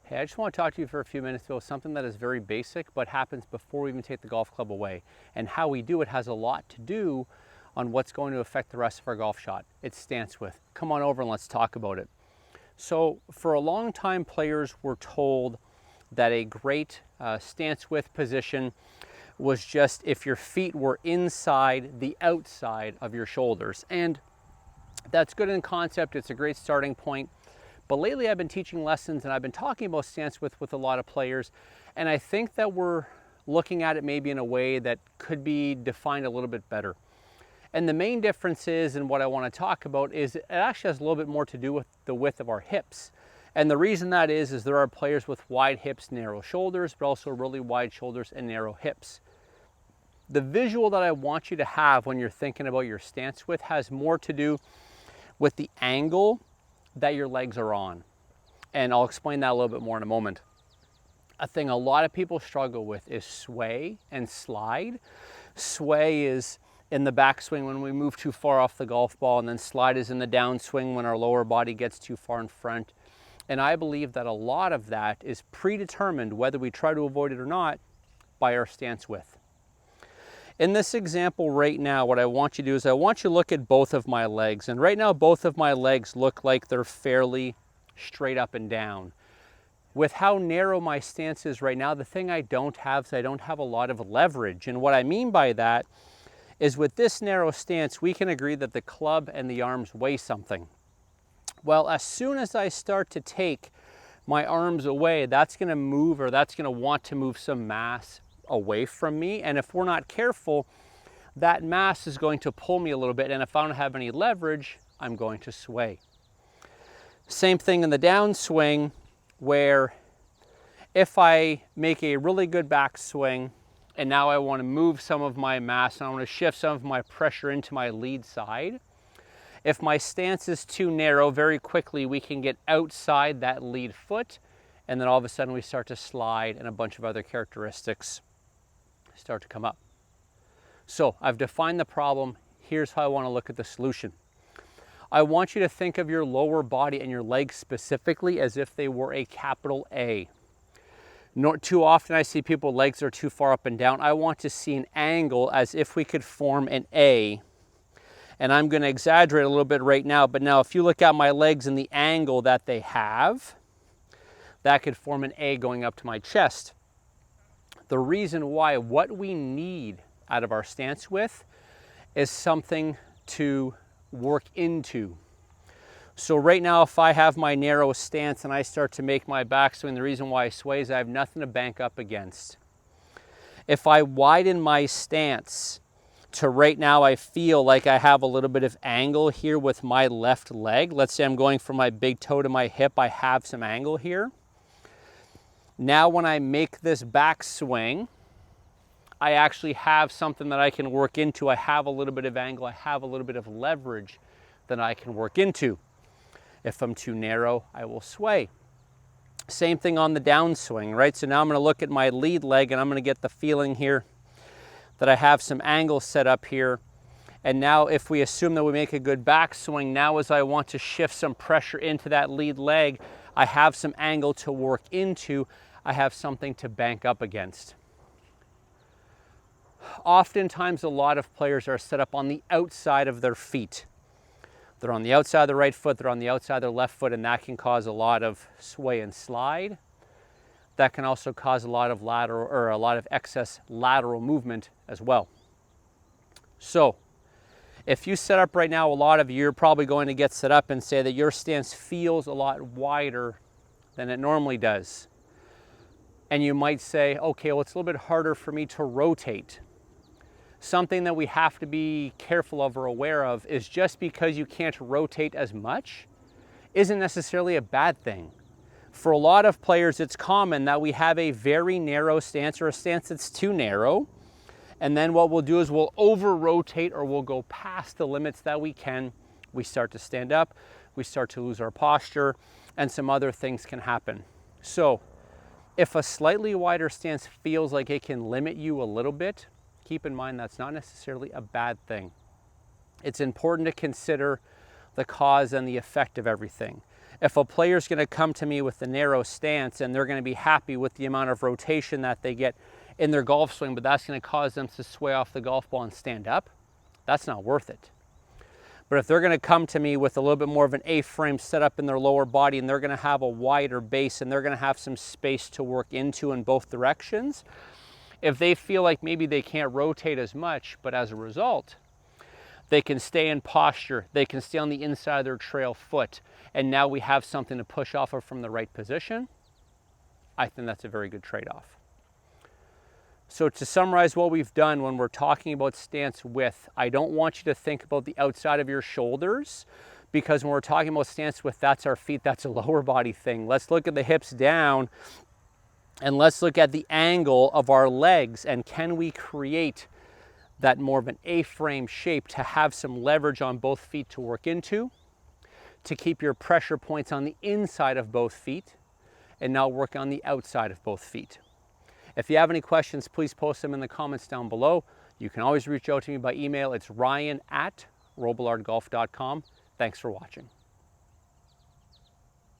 Hey, I just want to talk to you for a few minutes about something that is very basic but happens before we even take the golf club away. And how we do it has a lot to do on what's going to affect the rest of our golf shot. It's stance width. Come on over and let's talk about it. So for a long time, players were told that a great stance width position was just if your feet were inside the outside of your shoulders. And that's good in concept. It's a great starting point. But lately I've been teaching lessons and I've been talking about stance width with a lot of players. And I think that we're looking at it maybe in a way that could be defined a little bit better. And the main difference is, and what I want to talk about, is it actually has a little bit more to do with the width of our hips. And the reason that is there are players with wide hips, narrow shoulders, but also really wide shoulders and narrow hips. The visual that I want you to have when you're thinking about your stance width has more to do with the angle that your legs are on. And I'll explain that a little bit more in a moment. A thing a lot of people struggle with is sway and slide. Sway is in the backswing when we move too far off the golf ball, and then slide is in the downswing when our lower body gets too far in front. And I believe that a lot of that is predetermined, whether we try to avoid it or not, by our stance width. In this example right now, what I want you to do is I want you to look at both of my legs. And right now, both of my legs look like they're fairly straight up and down. With how narrow my stance is right now, the thing I don't have is I don't have a lot of leverage. And what I mean by that is with this narrow stance, we can agree that the club and the arms weigh something. Well, as soon as I start to take my arms away, that's going to move, or that's going to want to move some mass away from me. And if we're not careful, that mass is going to pull me a little bit. And if I don't have any leverage, I'm going to sway. Same thing in the downswing, where if I make a really good backswing and now I want to move some of my mass and I want to shift some of my pressure into my lead side, if my stance is too narrow, very quickly we can get outside that lead foot, and then all of a sudden we start to slide and a bunch of other characteristics start to come up. So I've defined the problem. Here's how I want to look at the solution. I want you to think of your lower body and your legs specifically as if they were a capital A. Not too often I see people legs are too far up and down. I want to see an angle as if we could form an A. And I'm going to exaggerate a little bit right now, but now if you look at my legs and the angle that they have, that could form an A going up to my chest. The reason why, what we need out of our stance width is something to work into. So right now, if I have my narrow stance and I start to make my backswing, the reason why I sway is I have nothing to bank up against. If I widen my stance to right now, I feel like I have a little bit of angle here with my left leg. Let's say I'm going from my big toe to my hip, I have some angle here. Now when I make this backswing, I actually have something that I can work into. I have a little bit of angle, I have a little bit of leverage that I can work into. If I'm too narrow, I will sway. Same thing on the downswing, right? So now I'm going to look at my lead leg and I'm going to get the feeling here that I have some angle set up here. And now if we assume that we make a good backswing, now as I want to shift some pressure into that lead leg, I have some angle to work into. I have something to bank up against. Oftentimes, a lot of players are set up on the outside of their feet. They're on the outside of the right foot, they're on the outside of their left foot, and that can cause a lot of sway and slide. That can also cause a lot of lateral, or a lot of excess lateral movement as well. So, if you set up right now, a lot of you are probably going to get set up and say that your stance feels a lot wider than it normally does. And you might say, okay, well, it's a little bit harder for me to rotate. Something that we have to be careful of or aware of is just because you can't rotate as much isn't necessarily a bad thing. For a lot of players, it's common that we have a very narrow stance or a stance that's too narrow. And then what we'll do is we'll over-rotate, or we'll go past the limits that we can. We start to stand up, we start to lose our posture, and some other things can happen. So if a slightly wider stance feels like it can limit you a little bit, keep in mind that's not necessarily a bad thing. It's important to consider the cause and the effect of everything. If a player's going to come to me with the narrow stance and they're going to be happy with the amount of rotation that they get in their golf swing, but that's going to cause them to sway off the golf ball and stand up, that's not worth it. But if they're going to come to me with a little bit more of an A-frame setup in their lower body, and they're going to have a wider base, and they're going to have some space to work into in both directions, if they feel like maybe they can't rotate as much, but as a result, they can stay in posture, they can stay on the inside of their trail foot, and now we have something to push off of from the right position, I think that's a very good trade-off. So to summarize what we've done when we're talking about stance width, I don't want you to think about the outside of your shoulders, because when we're talking about stance width, that's our feet, that's a lower body thing. Let's look at the hips down, and let's look at the angle of our legs, and can we create that more of an A-frame shape to have some leverage on both feet to work into, to keep your pressure points on the inside of both feet, and now work on the outside of both feet. If you have any questions, please post them in the comments down below. You can always reach out to me by email. It's ryan@robillardgolf.com. Thanks for watching.